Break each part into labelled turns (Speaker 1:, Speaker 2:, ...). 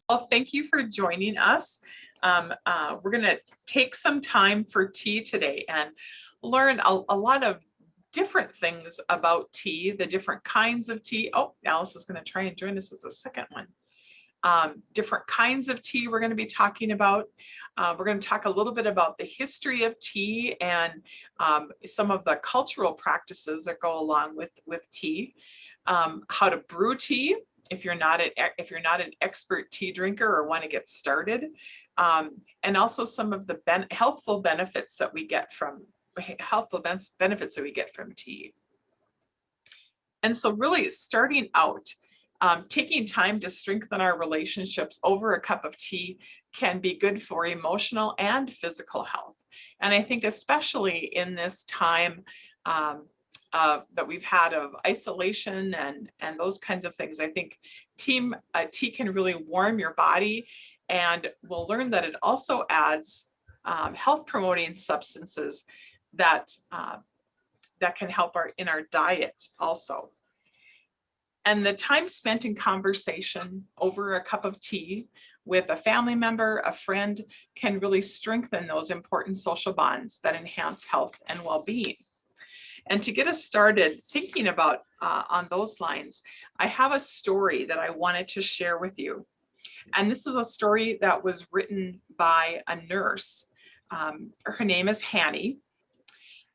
Speaker 1: Well, thank you for joining us. We're going to take some time for tea today and learn a lot of different things about tea, the different kinds of tea. Oh, Alice is going to try and join us with a second one. Different kinds of tea we're going to be talking about. We're going to talk a little bit about the history of tea and some of the cultural practices that go along with tea, how to brew tea if you're not an expert tea drinker or want to get started, and also some of the healthful benefits that we get from tea. And so really starting out, taking time to strengthen our relationships over a cup of tea can be good for emotional and physical health. And I think especially in this time that we've had of isolation and those kinds of things, I think tea can really warm your body, and we'll learn that it also adds health promoting substances that can help in our diet also. And the time spent in conversation over a cup of tea with a family member, a friend, can really strengthen those important social bonds that enhance health and well-being. And to get us started thinking about on those lines, I have a story that I wanted to share with you. And this is a story that was written by a nurse. Her name is Hanny,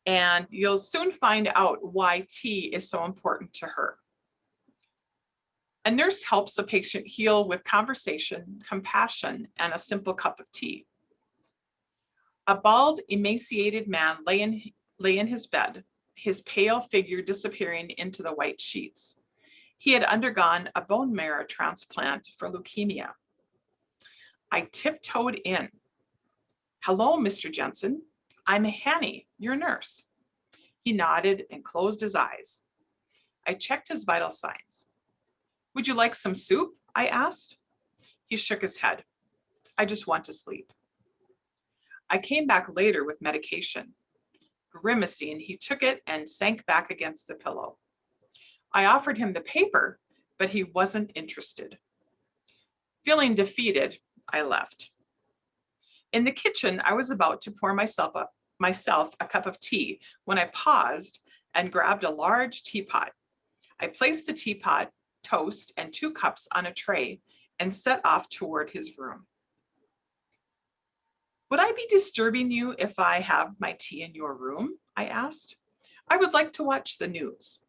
Speaker 1: and you'll soon find out why tea is so important to her. A nurse helps a patient heal with conversation, compassion, and a simple cup of tea. A bald, emaciated man lay in his bed, his pale figure disappearing into the white sheets. He had undergone a bone marrow transplant for leukemia. I tiptoed in. "Hello, Mr. Jensen. I'm Hanny, your nurse." He nodded and closed his eyes. I checked his vital signs. "Would you like some soup?" I asked. He shook his head. "I just want to sleep." I came back later with medication. Grimacing, he took it and sank back against the pillow. I offered him the paper, but he wasn't interested. Feeling defeated, I left. In the kitchen, I was about to pour myself a cup of tea when I paused and grabbed a large teapot. I placed the teapot, toast, and 2 cups on a tray and set off toward his room. "Would I be disturbing you if I have my tea in your room?" I asked. "I would like to watch the news."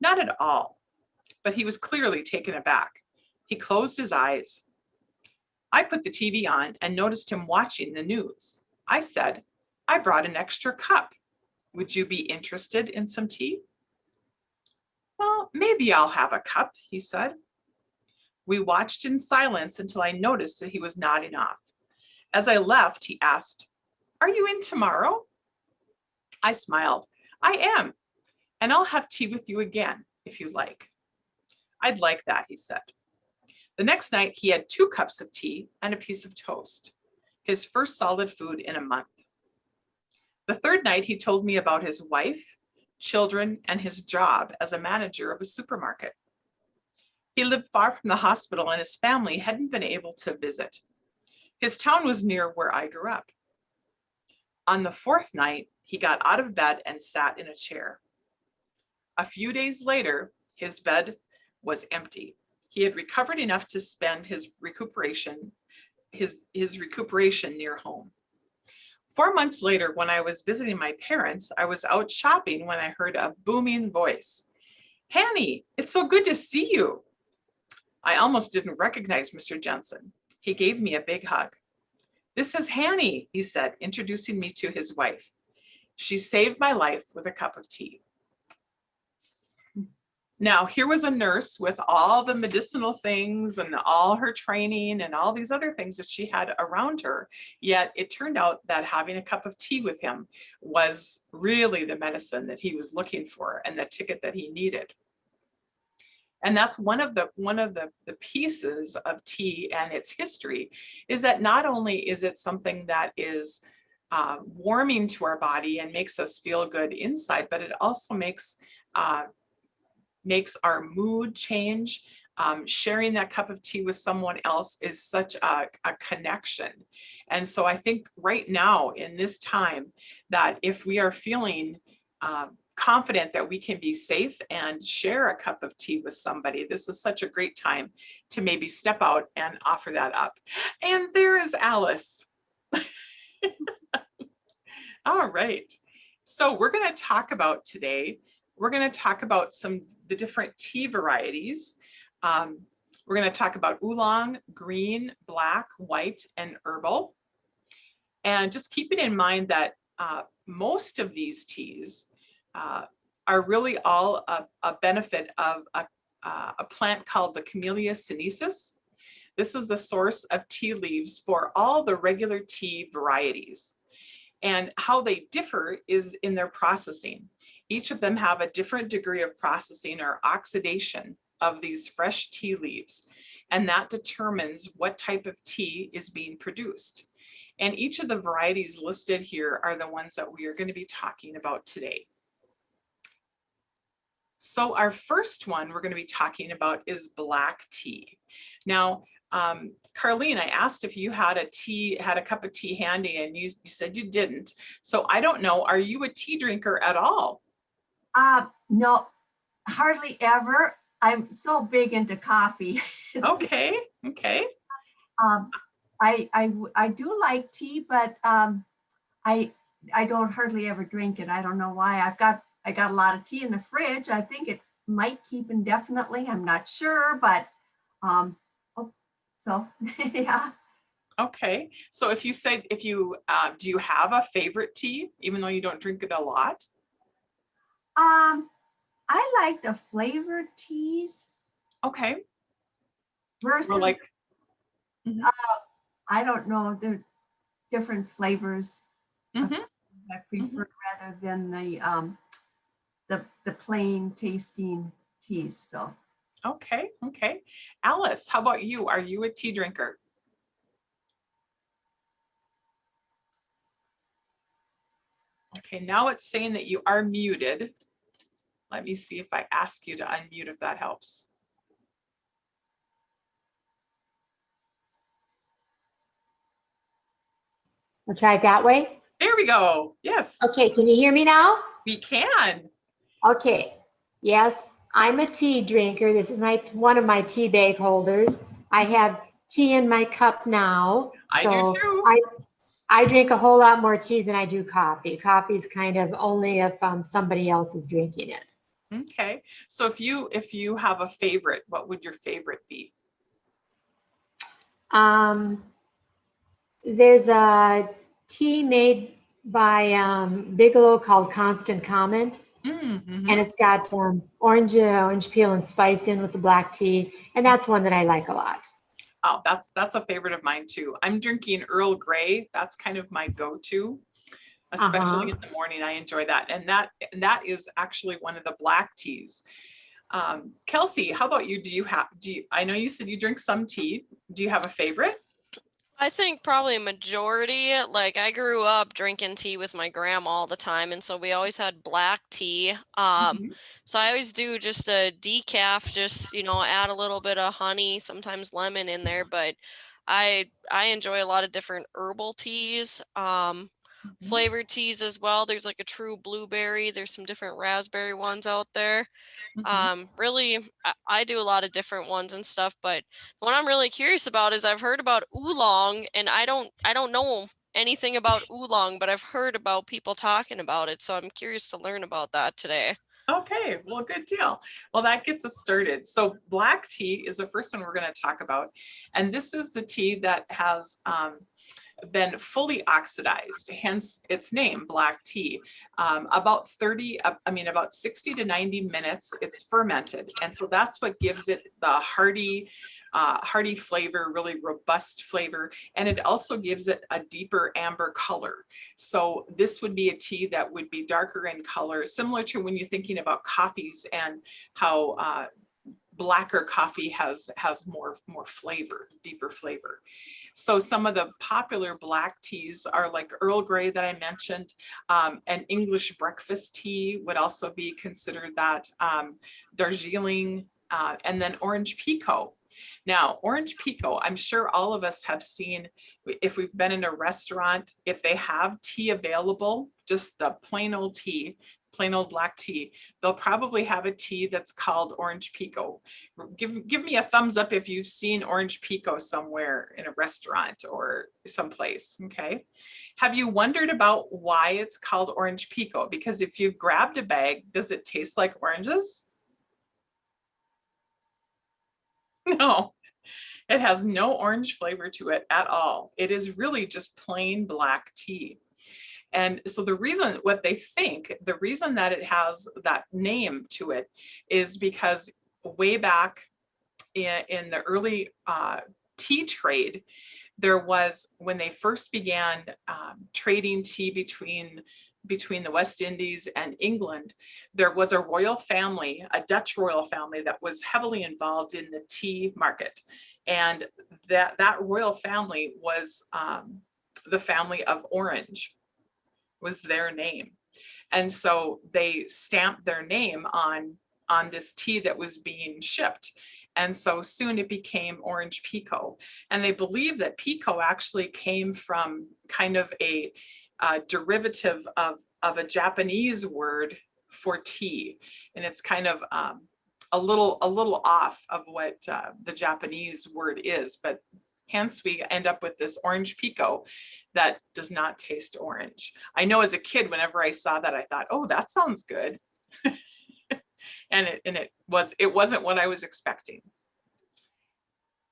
Speaker 1: Not at all, but he was clearly taken aback. He closed his eyes. I put the TV on and noticed him watching the news. I said, "I brought an extra cup. Would you be interested in some tea?" "Well, maybe I'll have a cup," he said. We watched in silence until I noticed that he was nodding off. As I left, he asked, "Are you in tomorrow?" I smiled. "I am, and I'll have tea with you again, if you like." "I'd like that," he said. The next night, he had 2 cups of tea and a piece of toast, his first solid food in a month. The third night, he told me about his wife, children, and his job as a manager of a supermarket. He lived far from the hospital and his family hadn't been able to visit. His town was near where I grew up. On the 4th night, he got out of bed and sat in a chair. A few days later, his bed was empty. He had recovered enough to spend his recuperation near home. 4 months later, when I was visiting my parents, I was out shopping when I heard a booming voice. "Hanny, it's so good to see you." I almost didn't recognize Mr. Jensen. He gave me a big hug. "This is Hanny," he said, introducing me to his wife. "She saved my life with a cup of tea." Now, here was a nurse with all the medicinal things and all her training and all these other things that she had around her. Yet it turned out that having a cup of tea with him was really the medicine that he was looking for and the ticket that he needed. And that's one of the pieces of tea and its history, is that not only is it something that is warming to our body and makes us feel good inside, but it also makes our mood change. Sharing that cup of tea with someone else is such a connection. And so I think right now in this time that if we are feeling confident that we can be safe and share a cup of tea with somebody, this is such a great time to maybe step out and offer that up. And there is Alice. All right. So we're going to talk about today, we're going to talk about the different tea varieties. We're going to talk about oolong, green, black, white, and herbal. And just keeping in mind that most of these teas are really all a benefit of a plant called the Camellia sinensis. This is the source of tea leaves for all the regular tea varieties. And how they differ is in their processing. Each of them have a different degree of processing or oxidation of these fresh tea leaves, and that determines what type of tea is being produced. And each of the varieties listed here are the ones that we are going to be talking about today. So our first one we're going to be talking about is black tea. Now, Carlene, I asked if you had a cup of tea handy, and you said you didn't. So I don't know, are you a tea drinker at all?
Speaker 2: No, hardly ever. I'm so big into coffee.
Speaker 1: Okay, okay.
Speaker 2: I do like tea, but I don't hardly ever drink it. I don't know why. I got a lot of tea in the fridge. I think it might keep indefinitely. I'm not sure, but so yeah.
Speaker 1: Okay. So if you do you have a favorite tea, even though you don't drink it a lot?
Speaker 2: I like the flavored teas
Speaker 1: Okay.
Speaker 2: versus
Speaker 1: We're like, mhm,
Speaker 2: I don't know, the different flavors
Speaker 1: mhm,
Speaker 2: I prefer rather than the plain tasting teas. So
Speaker 1: okay, okay. Alice, how about you? Are you a tea drinker? Okay, now it's saying that you are muted. Let me see if I ask you to unmute, if that helps.
Speaker 3: We'll try it that way.
Speaker 1: There we go. Yes,
Speaker 3: Okay, can you hear me now?
Speaker 1: we can.
Speaker 3: Okay. Yes, I'm a tea drinker. This is one of my tea bag holders. I have tea in my cup now.
Speaker 1: I do
Speaker 3: So
Speaker 1: too.
Speaker 3: I drink a whole lot more tea than I do coffee. Coffee is kind of only if somebody else is drinking it.
Speaker 1: Okay. So if you have a favorite, what would your favorite be?
Speaker 3: There's a tea made by Bigelow called Constant Comment.
Speaker 1: Mm-hmm.
Speaker 3: And it's got orange peel and spice in with the black tea. And that's one that I like a lot.
Speaker 1: Oh, that's a favorite of mine too. I'm drinking Earl Grey. That's kind of my go-to, especially in the morning. I enjoy that. And that is actually one of the black teas. Kelsey, how about you? I know you said you drink some tea. Do you have a favorite?
Speaker 4: I think probably a majority. Like I grew up drinking tea with my grandma all the time, and so we always had black tea.
Speaker 1: Mhm.
Speaker 4: So I always do just a decaf, just add a little bit of honey, sometimes lemon in there. But I enjoy a lot of different herbal teas, flavored teas as well. There's like a true blueberry. There's some different raspberry ones out there.
Speaker 1: Mhm.
Speaker 4: Really, I do a lot of different ones and stuff, but what I'm really curious about is I've heard about oolong, and I don't know anything about oolong, but I've heard about people talking about it, so I'm curious to learn about that today.
Speaker 1: Okay, well, good deal. Well, that gets us started. So black tea is the first one we're going to talk about. And this is the tea that has been fully oxidized, hence its name, black tea. About 60 to 90 minutes, it's fermented. And so that's what gives it the hearty flavor, really robust flavor. And it also gives it a deeper amber color. So this would be a tea that would be darker in color, similar to when you're thinking about coffees and how blacker coffee has more flavor, deeper flavor. So some of the popular black teas are like Earl Grey that I mentioned. An English breakfast tea would also be considered that. Darjeeling and then orange pekoe. Now, orange pekoe, I'm sure all of us have seen, if we've been in a restaurant, if they have tea available, just the plain old tea, plain old black tea, they'll probably have a tea that's called orange pekoe. Give me a thumbs up if you've seen orange pekoe somewhere in a restaurant or someplace, okay? Have you wondered about why it's called orange pekoe? Because if you've grabbed a bag, does it taste like oranges? No, it has no orange flavor to it at all. It is really just plain black tea. And so the reason, what they think, the reason that it has that name to it is because way back in the early tea trade, there was, when they first began trading tea between the West Indies and England, there was a royal family, a Dutch royal family that was heavily involved in the tea market. And that royal family was the family of Orange, was their name. And so they stamped their name on this tea that was being shipped. And so soon it became orange pekoe. And they believe that pekoe actually came from kind of a derivative of a Japanese word for tea. And it's kind of a little off of what the Japanese word is, but hence we end up with this orange pekoe that does not taste orange. I know as a kid, whenever I saw that, I thought, oh, that sounds good. and it wasn't what I was expecting.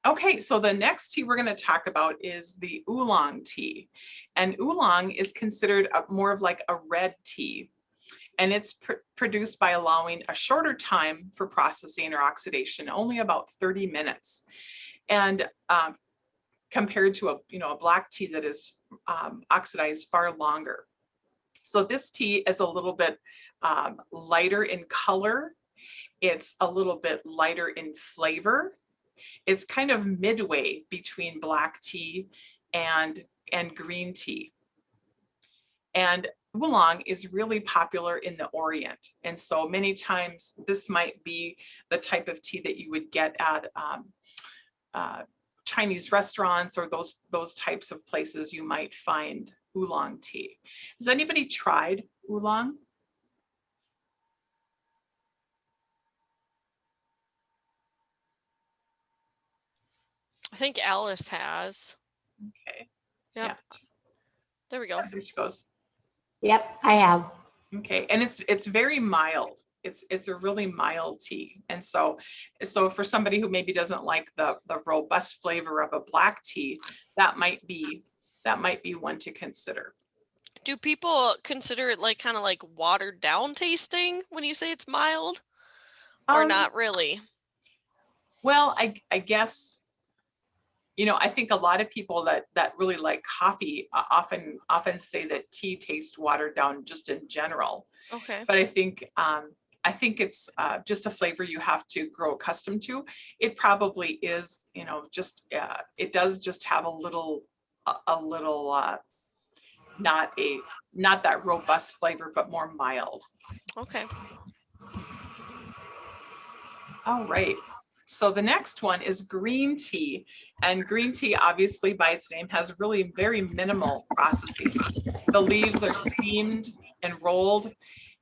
Speaker 1: Okay, so the next tea we're going to talk about is the oolong tea. And oolong is considered more of like a red tea. And it's produced by allowing a shorter time for processing or oxidation, only about 30 minutes. And compared to a black tea that is oxidized far longer. So this tea is a little bit lighter in color. It's a little bit lighter in flavor. It's kind of midway between black tea and green tea. And oolong is really popular in the Orient. And so many times this might be the type of tea that you would get at Chinese restaurants or those types of places you might find oolong tea. Has anybody tried oolong?
Speaker 4: I think Alice has.
Speaker 1: Okay.
Speaker 4: Yep.
Speaker 1: Yeah.
Speaker 4: There we go.
Speaker 1: There she goes.
Speaker 3: Yep, I have.
Speaker 1: Okay, and it's very mild. It's a really mild tea. And so for somebody who maybe doesn't like the robust flavor of a black tea, that might be one to consider.
Speaker 4: Do people consider it like kind of like watered down tasting when you say it's mild? Or not really?
Speaker 1: Well, I guess, I think a lot of people that really like coffee often say that tea tastes watered down just in general.
Speaker 4: Okay.
Speaker 1: But I think it's just a flavor you have to grow accustomed to. It probably is, just it does just have a little not that robust flavor, but more mild.
Speaker 4: Okay.
Speaker 1: All right. So the next one is green tea, and green tea, obviously by its name, has really very minimal processing. The leaves are steamed and rolled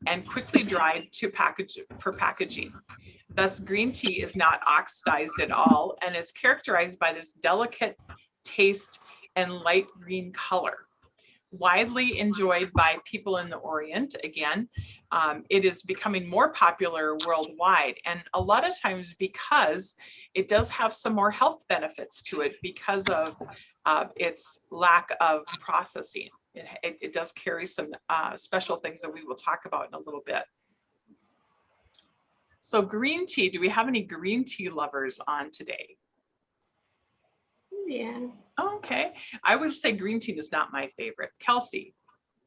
Speaker 1: and quickly dried for packaging. Thus, green tea is not oxidized at all and is characterized by this delicate taste and light green color. Widely enjoyed by people in the Orient, again, it is becoming more popular worldwide, and a lot of times because it does have some more health benefits to it because of its lack of processing. It does carry some special things that we will talk about in a little bit. So green tea, do we have any green tea lovers on today?
Speaker 3: Yeah.
Speaker 1: Okay, I would say green tea is not my favorite. Kelsey?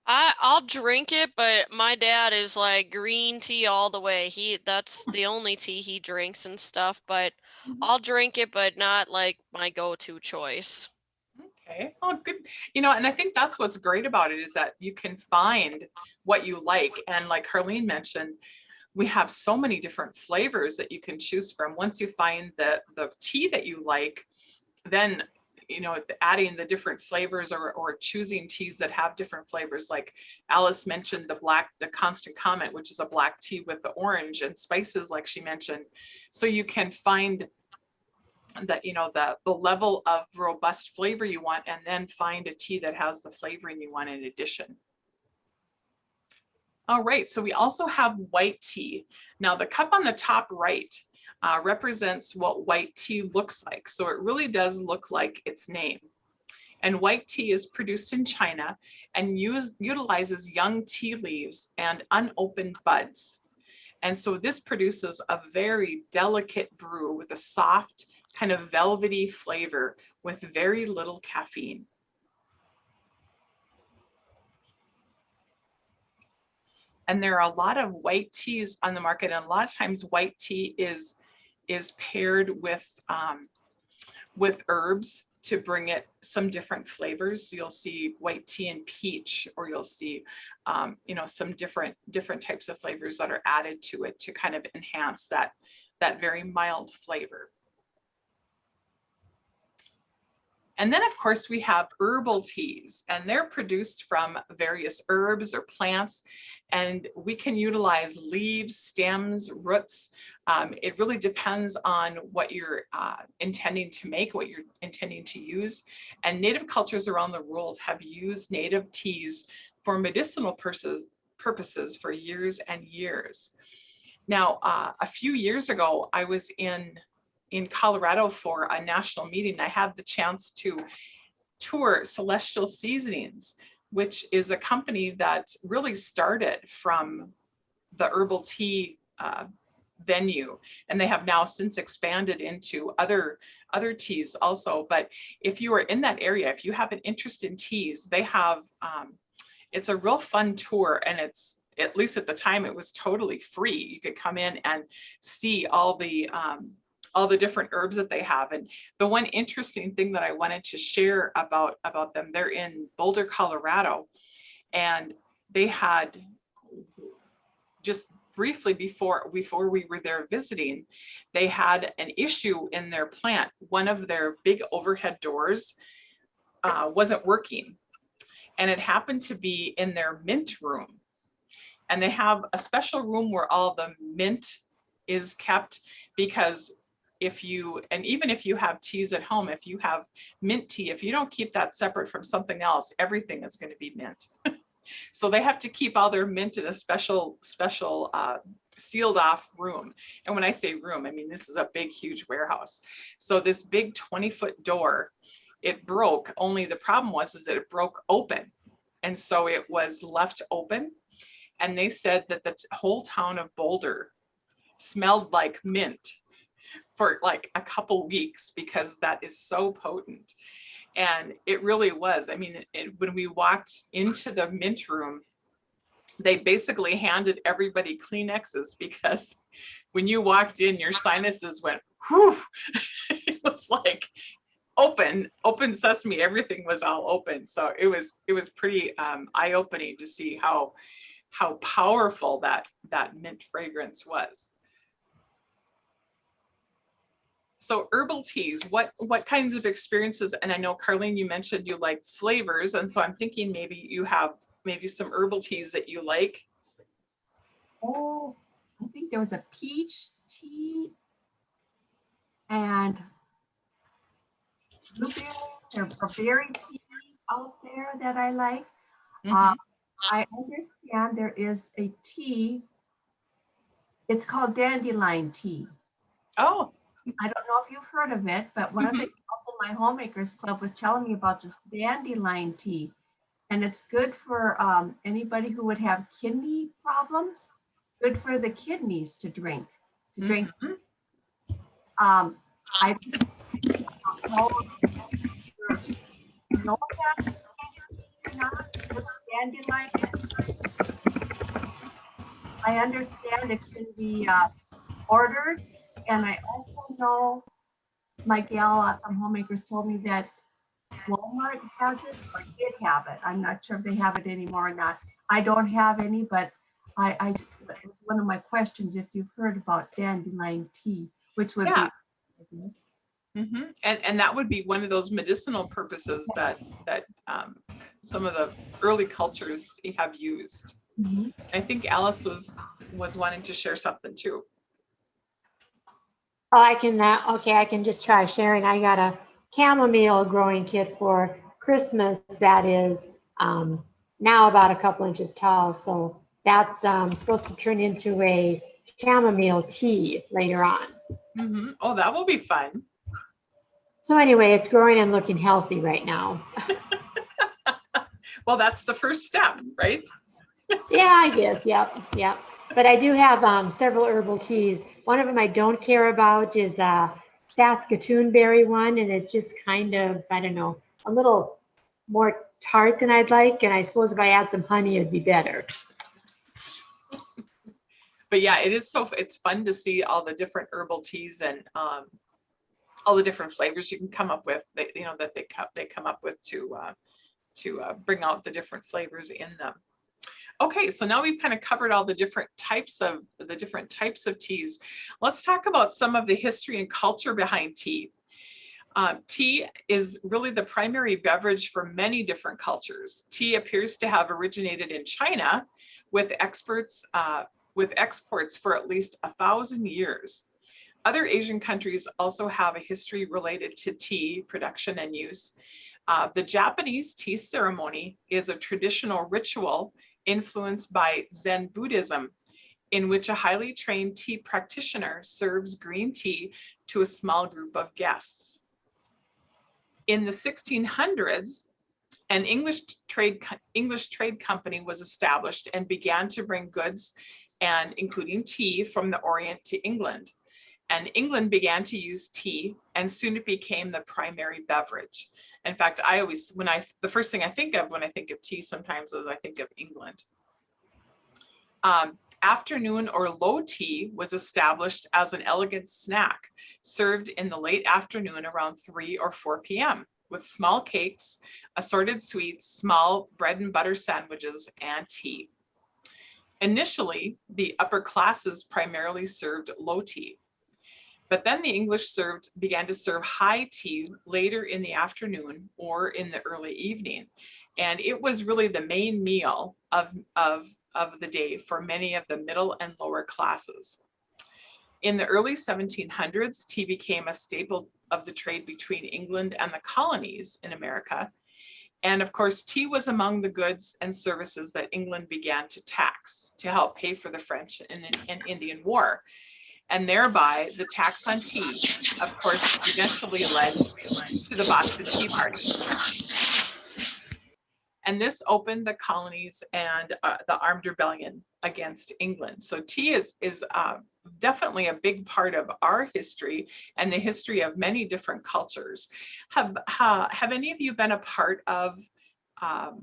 Speaker 4: I'll drink it, but my dad is like green tea all the way. That's the only tea he drinks and stuff, but I'll drink it, but not like my go-to choice.
Speaker 1: Okay, oh good. And I think that's what's great about it is that you can find what you like. And like Harleen mentioned, we have so many different flavors that you can choose from. Once you find the tea that you like, then adding the different flavors or choosing teas that have different flavors, like Alice mentioned the Constant Comment, which is a black tea with the orange and spices, like she mentioned. So you can find that, the level of robust flavor you want, and then find a tea that has the flavoring you want in addition. All right, so we also have white tea. Now the cup on the top right represents what white tea looks like. So it really does look like its name. And white tea is produced in China and utilizes young tea leaves and unopened buds. And so this produces a very delicate brew with a soft, kind of velvety flavor with very little caffeine. And there are a lot of white teas on the market, and a lot of times white tea is paired with herbs to bring it some different flavors. So you'll see white tea and peach, or you'll see some different types of flavors that are added to it to kind of enhance that very mild flavor. And then, of course, we have herbal teas, and they're produced from various herbs or plants, and we can utilize leaves, stems, roots. It really depends on what you're intending to make, what you're intending to use. And native cultures around the world have used native teas for medicinal purposes for years and years. Now, a few years ago, I was in Colorado for a national meeting. I had the chance to tour Celestial Seasonings, which is a company that really started from the herbal tea venue, and they have now since expanded into other teas also. But if you are in that area, if you have an interest in teas, they have it's a real fun tour, and it's, at least at the time, it was totally free. You could come in and see all the different herbs that they have. And the one interesting thing that I wanted to share about them, they're in Boulder, Colorado, and they had, just briefly before we were there visiting, they had an issue in their plant. One of their big overhead doors wasn't working, and it happened to be in their mint room. And they have a special room where all the mint is kept, because even if you have teas at home, if you have mint tea, if you don't keep that separate from something else, everything is going to be mint. So they have to keep all their mint in a special sealed off room. And when I say room, I mean, this is a big, huge warehouse. So this big 20-foot door, it broke. Only the problem was that it broke open. And so it was left open. And they said that the whole town of Boulder smelled like mint for like a couple weeks, because that is so potent. And it really was. I mean, when we walked into the mint room, they basically handed everybody Kleenexes, because when you walked in, your sinuses went, whew. It was like open sesame, everything was all open. So it was pretty eye-opening to see how powerful that mint fragrance was. So herbal teas, what kinds of experiences? And I know, Carlene, you mentioned you like flavors, and so I'm thinking maybe you have some herbal teas that you like.
Speaker 2: Oh, I think there was a peach tea and blueberry or berry tea out there that I like.
Speaker 1: Mhm.
Speaker 2: I understand there is a tea. It's called dandelion tea.
Speaker 1: Oh.
Speaker 2: I don't know if you've heard of it, but one of the girls in my homemakers club was telling me about this dandelion tea, and it's good for anybody who would have kidney problems. Good for the kidneys to drink.
Speaker 1: Mhm.
Speaker 2: I don't know if you know that or not. Dandelion. I understand it can be ordered, and I also know my gal from Homemakers told me that Walmart has it or did have it. I'm not sure if they have it anymore or not. I don't have any, but that was one of my questions, if you've heard about dandelion tea, which would be,
Speaker 1: Yeah.
Speaker 2: I guess.
Speaker 1: And that would be one of those medicinal purposes that some of the early cultures have used.
Speaker 2: Mhm.
Speaker 1: I think Alice was wanting to share something too.
Speaker 3: Oh, I can, okay, I can just try sharing. I got a chamomile growing kit for Christmas that is now about a couple inches tall. So that's supposed to turn into a chamomile tea later on.
Speaker 1: Oh, that will be fun.
Speaker 3: So anyway, it's growing and looking healthy right now.
Speaker 1: Well, that's the first step, right?
Speaker 3: Yeah, I guess. Yep. Yep. But I do have several herbal teas. One of them I don't care about is Saskatoon berry one, and it's just kind of, I don't know, a little more tart than I'd like. And I suppose if I add some honey, it'd be better.
Speaker 1: But yeah, it's fun to see all the different herbal teas and all the different flavors you can come up with. That they come up with to bring out the different flavors in them. Okay, so now we've kind of covered all the different types of teas. Let's talk about some of the history and culture behind tea. Tea is really the primary beverage for many different cultures. Tea appears to have originated in China with exports for at least 1,000 years. Other Asian countries also have a history related to tea production and use. The Japanese tea ceremony is a traditional ritual influenced by Zen Buddhism, in which a highly trained tea practitioner serves green tea to a small group of guests. In the 1600s, an English trade company was established and began to bring goods and including tea from the Orient to England. And England began to use tea, and soon it became the primary beverage. In fact, the first thing I think of when I think of tea sometimes is I think of England. Afternoon or low tea was established as an elegant snack served in the late afternoon around 3 or 4 p.m. with small cakes, assorted sweets, small bread and butter sandwiches, and tea. Initially, the upper classes primarily served low tea. But then the English began to serve high tea later in the afternoon or in the early evening. And it was really the main meal of the day for many of the middle and lower classes. In the early 1700s, tea became a staple of the trade between England and the colonies in America. And of course, tea was among the goods and services that England began to tax to help pay for the French and Indian War. And thereby, the tax on tea, of course, eventually led to the Boston Tea Party. And this opened the colonies and the armed rebellion against England. So tea is definitely a big part of our history and the history of many different cultures. Have any of you been a part of a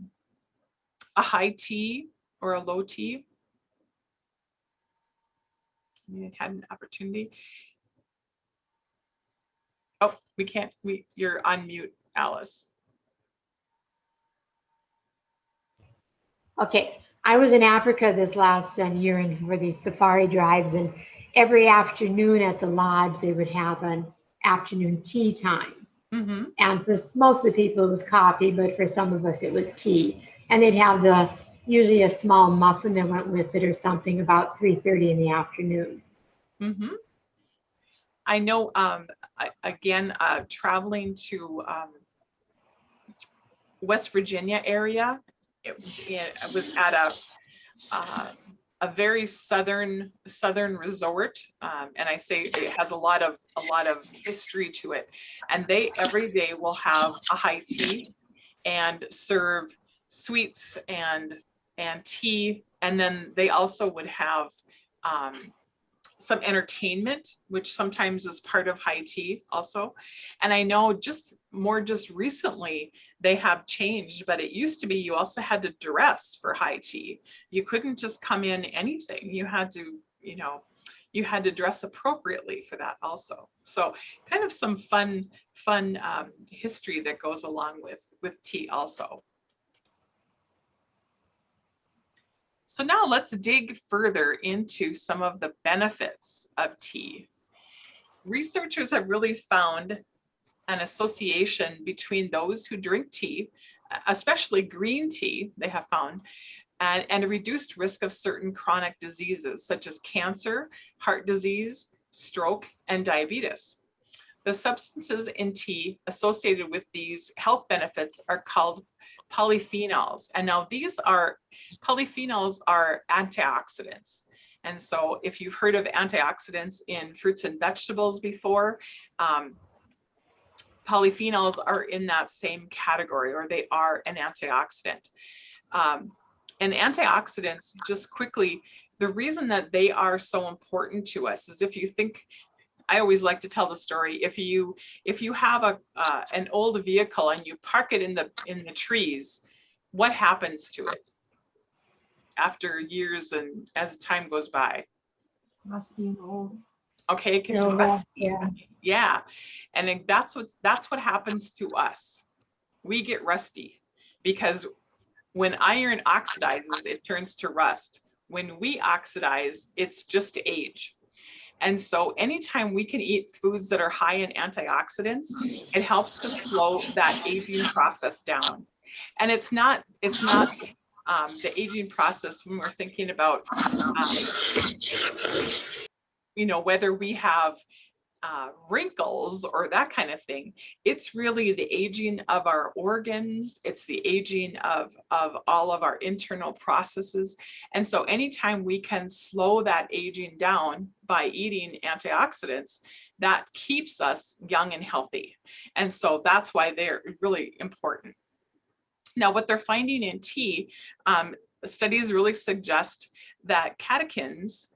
Speaker 1: high tea or a low tea? You had an opportunity. Oh, you're on mute, Alice.
Speaker 3: Okay, I was in Africa this last year and for these safari drives, and every afternoon at the lodge they would have an afternoon tea time.
Speaker 1: Mm-hmm.
Speaker 3: And for most of the people it was coffee, but for some of us it was tea. And they'd have usually a small muffin that went with it or something about 3:30 in the afternoon.
Speaker 1: Mm-hmm. I know, traveling to West Virginia area, it was at a very southern resort, and I say it has a lot of history to it. And they every day will have a high tea and serve sweets and tea, and then they also would have some entertainment, which sometimes is part of high tea also. And I know just recently they have changed, but it used to be you also had to dress for high tea. You couldn't just come in anything. You had to dress appropriately for that also. So kind of some fun history that goes along with tea also. So now let's dig further into some of the benefits of tea. Researchers have really found an association between those who drink tea, especially green tea, they have found, and a reduced risk of certain chronic diseases such as cancer, heart disease, stroke, and diabetes. The substances in tea associated with these health benefits are called polyphenols. And now polyphenols are antioxidants. And so if you've heard of antioxidants in fruits and vegetables before, polyphenols are in that same category, or they are an antioxidant. And antioxidants, just quickly, the reason that they are so important to us is if you think, I always like to tell the story, if you have an old vehicle and you park it in the trees, what happens to it after years and as time goes by?
Speaker 2: Rusty and old.
Speaker 1: Okay, it gets
Speaker 3: Oh,
Speaker 1: rusty.
Speaker 3: yeah.
Speaker 1: Yeah. And then that's what happens to us. We get rusty because when iron oxidizes, it turns to rust. When we oxidize, it's just age. And so anytime we can eat foods that are high in antioxidants, it helps to slow that aging process down. And it's not the aging process when we're thinking about, whether we have wrinkles or that kind of thing. It's really the aging of our organs. It's the aging of all of our internal processes. And so anytime we can slow that aging down by eating antioxidants, that keeps us young and healthy. And so that's why they're really important. Now, what they're finding in tea, studies really suggest that catechins,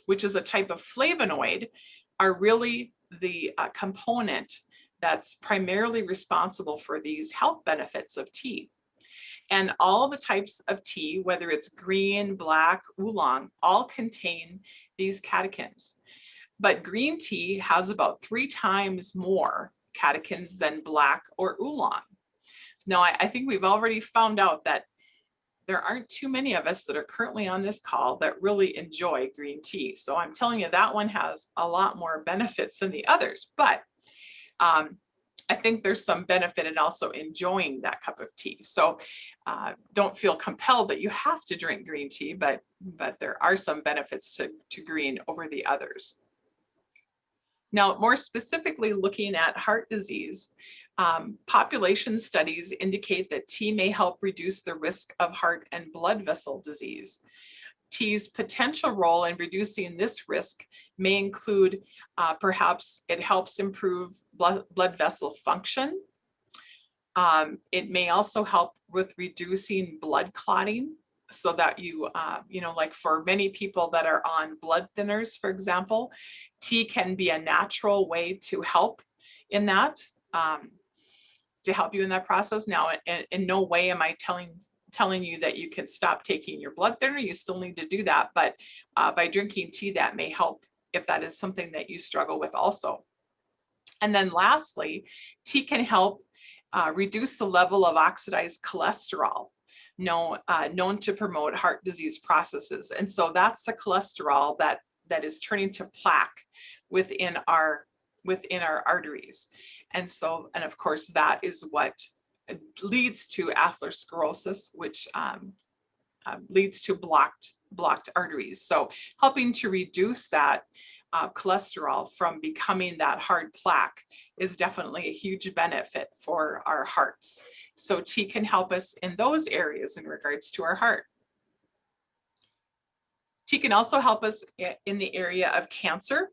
Speaker 1: which is a type of flavonoid, are really the component that's primarily responsible for these health benefits of tea. And all the types of tea, whether it's green, black, oolong, all contain these catechins. But green tea has about 3 times more catechins than black or oolong. Now, I think we've already found out that there aren't too many of us that are currently on this call that really enjoy green tea. So I'm telling you that one has a lot more benefits than the others, but I think there's some benefit in also enjoying that cup of tea. So don't feel compelled that you have to drink green tea, but there are some benefits to green over the others. Now, more specifically looking at heart disease, population studies indicate that tea may help reduce the risk of heart and blood vessel disease. Tea's potential role in reducing this risk may include perhaps it helps improve blood vessel function. It may also help with reducing blood clotting, so that like for many people that are on blood thinners, for example, tea can be a natural way to help in that, to help you in that process. Now, in no way am I telling you that you can stop taking your blood thinner. You still need to do that, but by drinking tea, that may help if that is something that you struggle with also. And then lastly, tea can help reduce the level of oxidized cholesterol, known to promote heart disease processes. And so that's the cholesterol that is turning to plaque within our arteries. And of course, that is what leads to atherosclerosis, which leads to blocked arteries. So helping to reduce that cholesterol from becoming that hard plaque is definitely a huge benefit for our hearts. So tea can help us in those areas in regards to our heart. Tea can also help us in the area of cancer.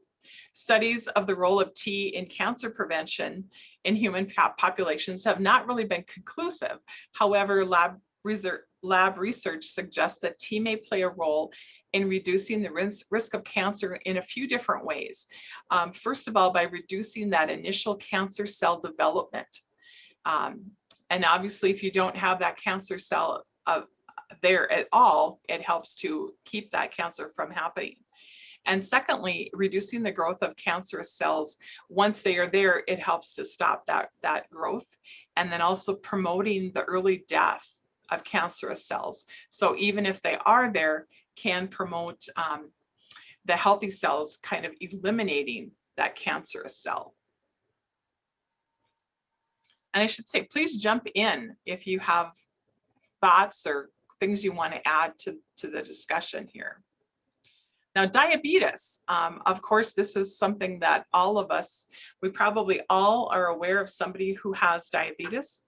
Speaker 1: Studies of the role of tea in cancer prevention in human populations have not really been conclusive. However, lab research suggests that tea may play a role in reducing the risk of cancer in a few different ways. First of all, by reducing that initial cancer cell development. And obviously, if you don't have that cancer cell there at all, it helps to keep that cancer from happening. And secondly, reducing the growth of cancerous cells. Once they are there, it helps to stop that growth. And then also promoting the early death cancerous cells. So even if they are there, can promote the healthy cells kind of eliminating that cancerous cell. And I should say, please jump in if you have thoughts or things you want to add to the discussion here. Now, diabetes, of course, this is something that all of us, we probably all are aware of somebody who has diabetes.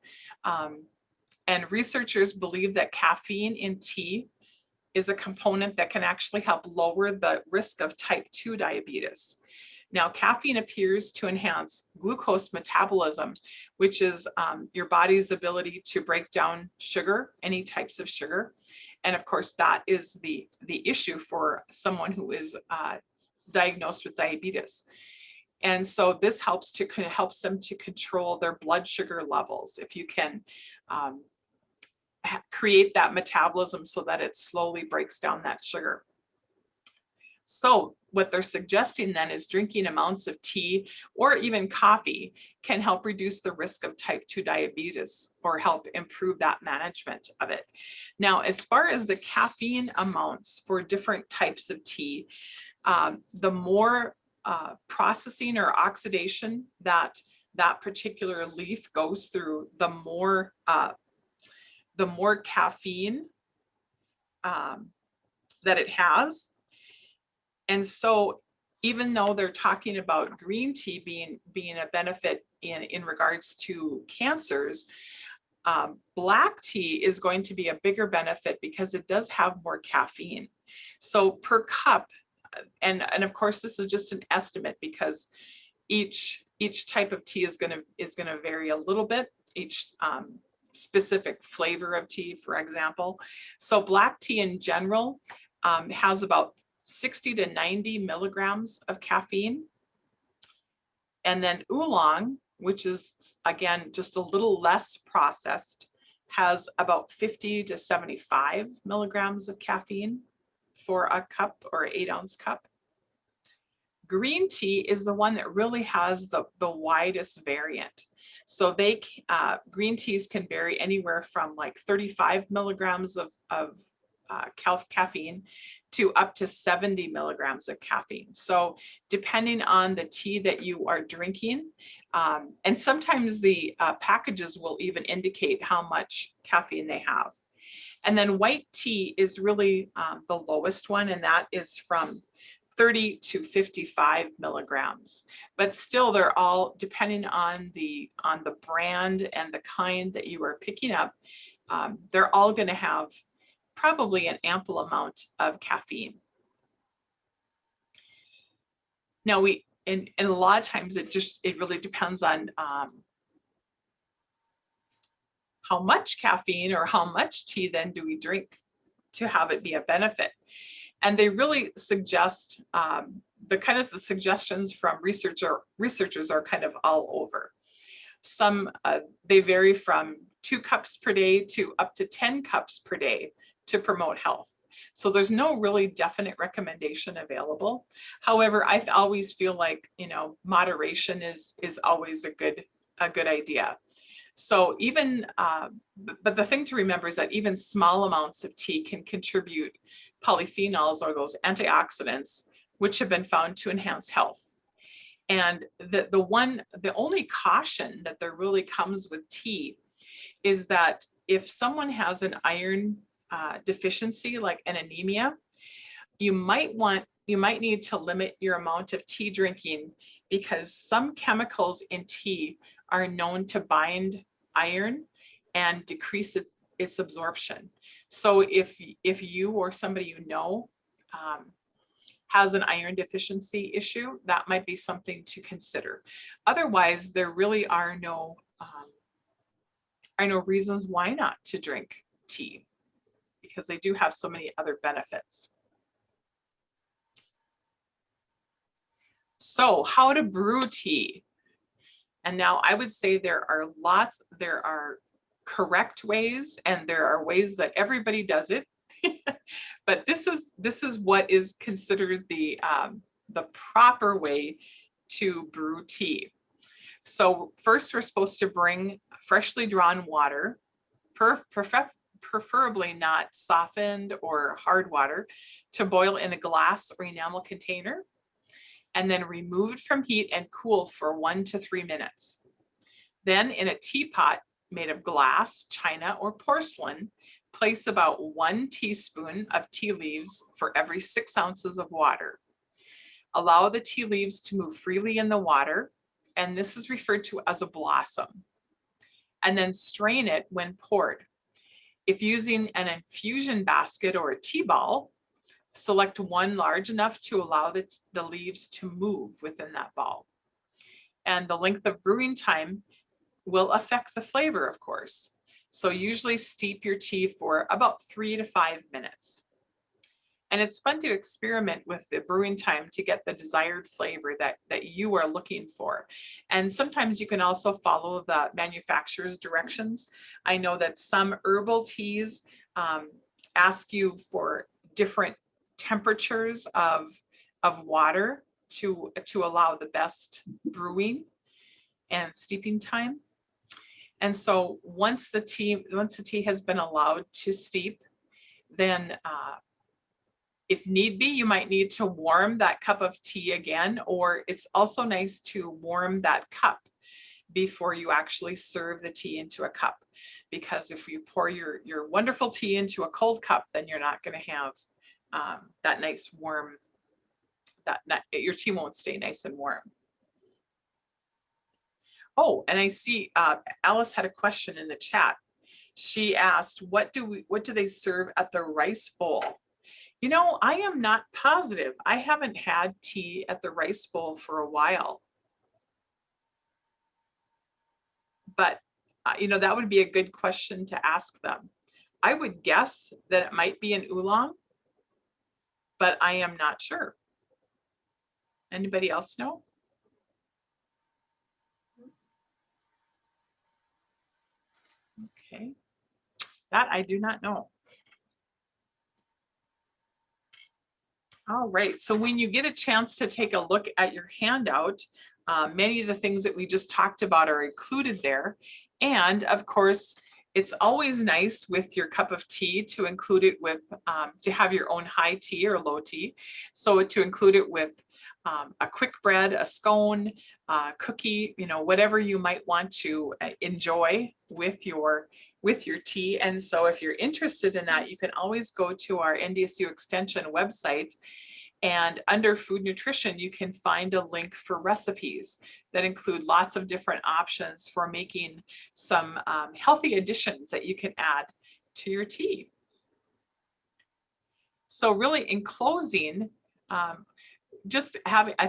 Speaker 1: And researchers believe that caffeine in tea is a component that can actually help lower the risk of type 2 diabetes. Now, caffeine appears to enhance glucose metabolism, which is your body's ability to break down sugar, any types of sugar. And of course, that is the issue for someone who is diagnosed with diabetes. And so this helps them to control their blood sugar levels. If you can create that metabolism so that it slowly breaks down that sugar. So what they're suggesting then is drinking amounts of tea or even coffee can help reduce the risk of type 2 diabetes or help improve that management of it. Now, as far as the caffeine amounts for different types of tea, the more processing or oxidation that particular leaf goes through, the more caffeine that it has. And so even though they're talking about green tea being a benefit in regards to cancers, black tea is going to be a bigger benefit because it does have more caffeine. So per cup, and of course this is just an estimate because each type of tea is going to vary a little bit, each specific flavor of tea, for example. So black tea in general has about 60 to 90 milligrams of caffeine. And then oolong, which is again just a little less processed, has about 50 to 75 milligrams of caffeine for a cup or 8-ounce cup. Green tea is the one that really has the widest variant. So green teas can vary anywhere from like 35 milligrams of caffeine to up to 70 milligrams of caffeine. So depending on the tea that you are drinking, and sometimes the packages will even indicate how much caffeine they have. And then white tea is really the lowest one, and that is from 30 to 55 milligrams. But still, they're all, depending on the brand and the kind that you are picking up, they're all going to have probably an ample amount of caffeine. Now and a lot of times it really depends on how much caffeine or how much tea then do we drink to have it be a benefit. And they really suggest the suggestions from researchers are kind of all over. Some they vary from 2 cups per day to up to 10 cups per day to promote health. So there's no really definite recommendation available. However, I always feel like, moderation is always a good idea. So even, but the thing to remember is that even small amounts of tea can contribute polyphenols, or those antioxidants, which have been found to enhance health. And the only caution that there really comes with tea is that if someone has an iron deficiency, like an anemia, you might need to limit your amount of tea drinking, because some chemicals in tea are known to bind iron and decrease its absorption. So if you or somebody you know has an iron deficiency issue, that might be something to consider. Otherwise, there really are no reasons why not to drink tea, because they do have so many other benefits. So how to brew tea? And now I would say there are correct ways, and there are ways that everybody does it. But this is what is considered the proper way to brew tea. So first, we're supposed to bring freshly drawn water, preferably not softened or hard water, to boil in a glass or enamel container, and then remove it from heat and cool for 1 to 3 minutes. Then in a teapot made of glass, china, or porcelain, place about 1 teaspoon of tea leaves for every 6 ounces of water. Allow the tea leaves to move freely in the water, and this is referred to as a blossom. And then strain it when poured. If using an infusion basket or a tea ball, select one large enough to allow the leaves to move within that ball. And the length of brewing time will affect the flavor, of course. So usually steep your tea for about 3 to 5 minutes. And it's fun to experiment with the brewing time to get the desired flavor that you are looking for. And sometimes you can also follow the manufacturer's directions. I know that some herbal teas ask you for different temperatures of water to allow the best brewing and steeping time. And so once the tea has been allowed to steep, then if need be, you might need to warm that cup of tea again, or it's also nice to warm that cup before you actually serve the tea into a cup. Because if you pour your wonderful tea into a cold cup, then you're not going to have that nice warm, your tea won't stay nice and warm. Oh, and I see Alice had a question in the chat. She asked, what do they serve at the rice bowl? You know, I am not positive. I haven't had tea at the rice bowl for a while. But, you know, that would be a good question to ask them. I would guess that it might be an oolong, but I am not sure. Anybody else know? Okay, that I do not know. All right, so when you get a chance to take a look at your handout, many of the things that we just talked about are included there. And of course, it's always nice with your cup of tea to include it with, to have your own high tea or low tea. So to include it with a quick bread, a scone, cookie, you know, whatever you might want to enjoy with your tea. And so if you're interested in that, you can always go to our NDSU Extension website, and under food nutrition, you can find a link for recipes that include lots of different options for making some healthy additions that you can add to your tea. So really in closing, I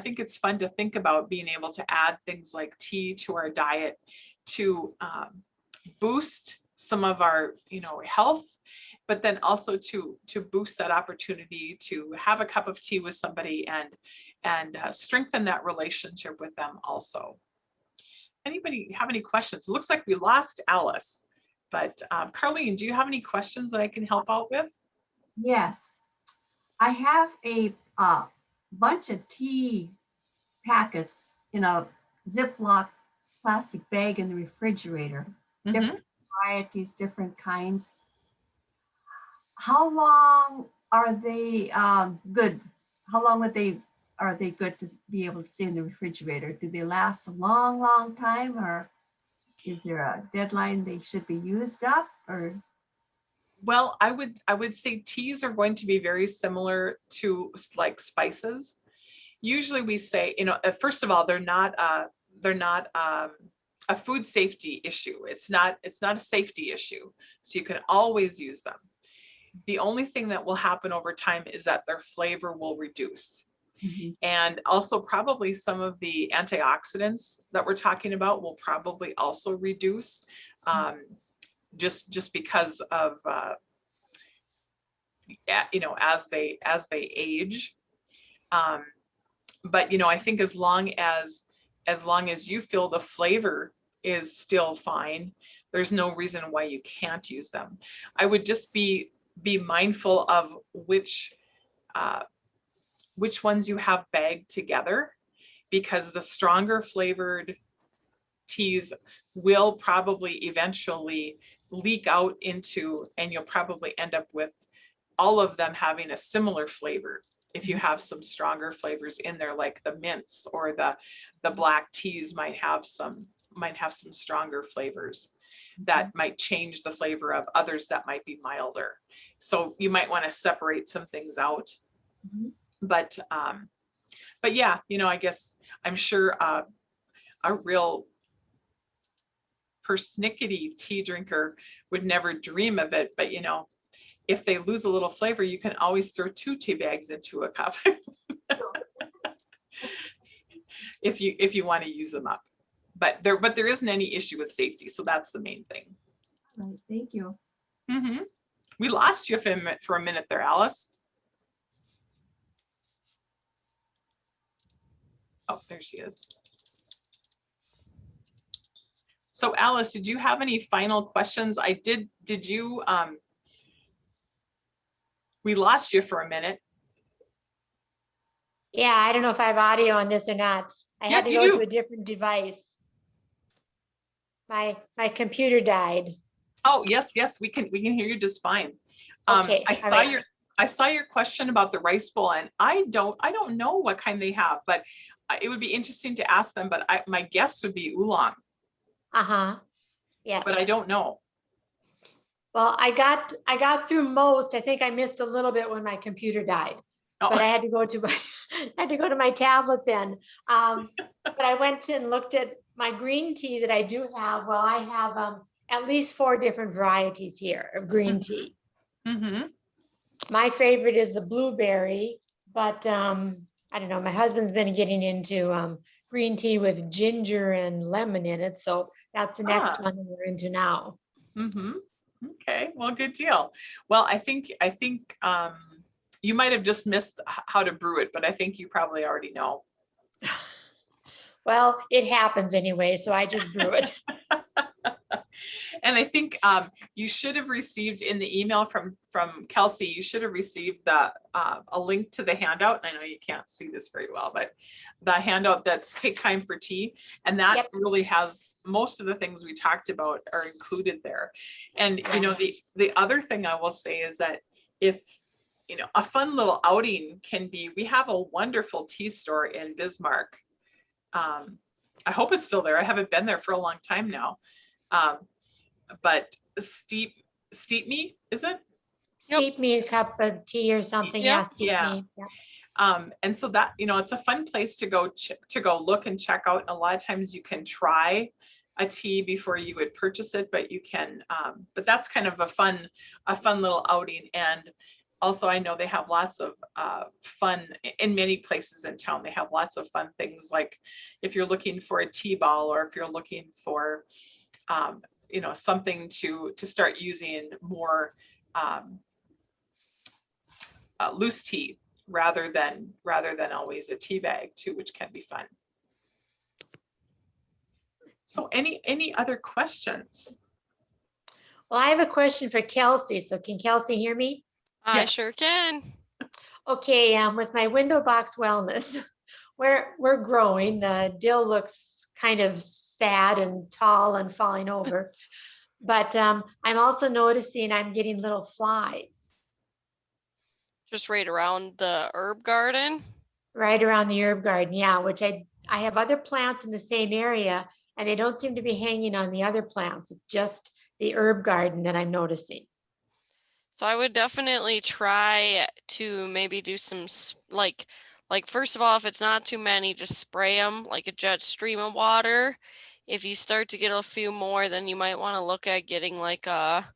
Speaker 1: think it's fun to think about being able to add things like tea to our diet to boost some of our, you know, health, but then also to boost that opportunity to have a cup of tea with somebody and strengthen that relationship with them also. Anybody have any questions? It looks like we lost Alice, but Carlene, do you have any questions that I can help out with?
Speaker 2: Yes, I have a bunch of tea packets in a Ziploc plastic bag in the refrigerator.
Speaker 1: Mhm.
Speaker 2: Different varieties, different kinds. How long are they good? How long are they good to be able to stay in the refrigerator? Do they last a long, long time, or is there a deadline they should be used up? Or
Speaker 1: Well, I would say teas are going to be very similar to like spices. Usually we say, you know, first of all, they're not a food safety issue. It's not a safety issue. So you can always use them. The only thing that will happen over time is that their flavor will reduce. And also probably some of the antioxidants that we're talking about will probably also reduce just because of, you know, as they age. But, you know, I think as long as you feel the flavor is still fine, there's no reason why you can't use them. I would just be mindful of which ones you have bagged together, because the stronger flavored teas will probably eventually leak out into, and you'll probably end up with all of them having a similar flavor. If you have some stronger flavors in there, like the mints or the black teas might have some stronger flavors that might change the flavor of others that might be milder. So you might want to separate some things out.
Speaker 2: Mhm.
Speaker 1: But yeah, I guess I'm sure a real persnickety tea drinker would never dream of it. But if they lose a little flavor, you can always throw 2 tea bags into a cup if you want to use them up. But there isn't any issue with safety, so that's the main thing.
Speaker 2: Right, thank you.
Speaker 1: We lost you for a minute there, Alice. Oh, there she is. So Alice, did you have any final questions? Did you, we lost you for a minute.
Speaker 3: Yeah, I don't know if I have audio on this or not. I had
Speaker 1: Yep,
Speaker 3: to
Speaker 1: you
Speaker 3: go
Speaker 1: do.
Speaker 3: to a different device. My computer died.
Speaker 1: Oh, yes, we can hear you just fine.
Speaker 3: Okay,
Speaker 1: I
Speaker 3: all
Speaker 1: saw
Speaker 3: right.
Speaker 1: I saw your question about the rice bowl, and I don't know what kind they have, but it would be interesting to ask them, but my guess would be oolong,
Speaker 3: Uh-huh. Yeah.
Speaker 1: but I don't know.
Speaker 3: Well, I got through most. I think I missed a little bit when my computer died. But I
Speaker 1: Oh,
Speaker 3: had to go to my had to go to my tablet then. But I went and looked at my green tea that I do have. Well, I have at least 4 different varieties here of green tea.
Speaker 1: mm-hmm.
Speaker 3: My favorite is the blueberry, but I don't know. My husband's been getting into green tea with ginger and lemon in it, so that's the next one that we're into now.
Speaker 1: Mm-hmm. Okay, well, good deal. Well, I think you might have just missed how to brew it, but I think you probably already know.
Speaker 3: Well, it happens anyway, so I just brew it.
Speaker 1: And I think you should have received in the email from Kelsey, you should have received a link to the handout. And I know you can't see this very well, but the handout that's Take Time for Tea. And that
Speaker 3: Yep.
Speaker 1: really has most of the things we talked about are included there. And,
Speaker 3: Yeah.
Speaker 1: the other thing I will say is that if, a fun little outing can be, we have a wonderful tea store in Bismarck. I hope it's still there. I haven't been there for a long time now. But steep me, is it?
Speaker 3: Steep me a cup of tea or something.
Speaker 4: Yep.
Speaker 3: Yeah, steep
Speaker 1: Yeah.
Speaker 3: me. Yeah.
Speaker 1: And so that, it's a fun place to go look and check out. A lot of times you can try a tea before you would purchase it, but you can, but that's kind of a fun little outing. And also I know they have lots of fun in many places in town. They have lots of fun things, like if you're looking for a tea ball, or if you're looking for, something to start using more loose tea rather than always a tea bag too, which can be fun. So any other questions?
Speaker 3: Well, I have a question for Kelsey. So can Kelsey hear me?
Speaker 4: I
Speaker 1: Yes.
Speaker 4: sure can.
Speaker 3: Okay, with my window box wellness, we're growing. The dill looks kind of sad and tall and falling over. But I'm also noticing I'm getting little flies
Speaker 4: Just right around the herb garden.
Speaker 3: right around the herb garden. Yeah, which I have other plants in the same area, and they don't seem to be hanging on the other plants. It's just the herb garden that I'm noticing.
Speaker 4: So I would definitely try to maybe do some like first of all, if it's not too many, just spray them like a jet stream of water. If you start to get a few more, then you might want to look at getting like a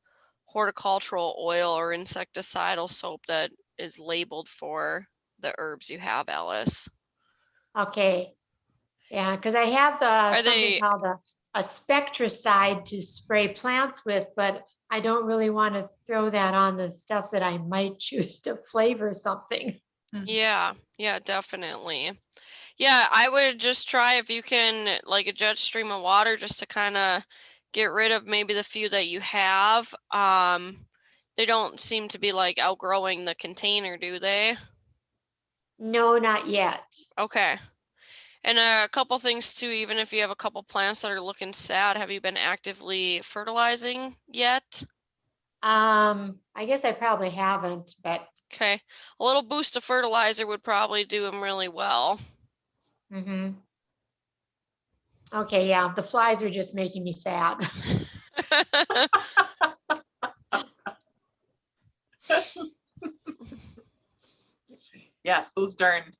Speaker 4: horticultural oil or insecticidal soap that is labeled for the herbs you have, Alice.
Speaker 3: Okay. Yeah, because I have something called a spectricide to spray plants with, but I don't really want to throw that on the stuff that I might choose to flavor something.
Speaker 4: Yeah, definitely. Yeah, I would just try if you can, like a jet stream of water, just to kind of get rid of maybe the few that you have. They don't seem to be like outgrowing the container, do they?
Speaker 3: No, not yet.
Speaker 4: Okay. And a couple things too, even if you have a couple plants that are looking sad, have you been actively fertilizing yet?
Speaker 3: I guess I probably haven't, but
Speaker 4: Okay, a little boost of fertilizer would probably do them really well.
Speaker 3: mhm. Okay, yeah, the flies are just making me sad.
Speaker 1: Yes, those darn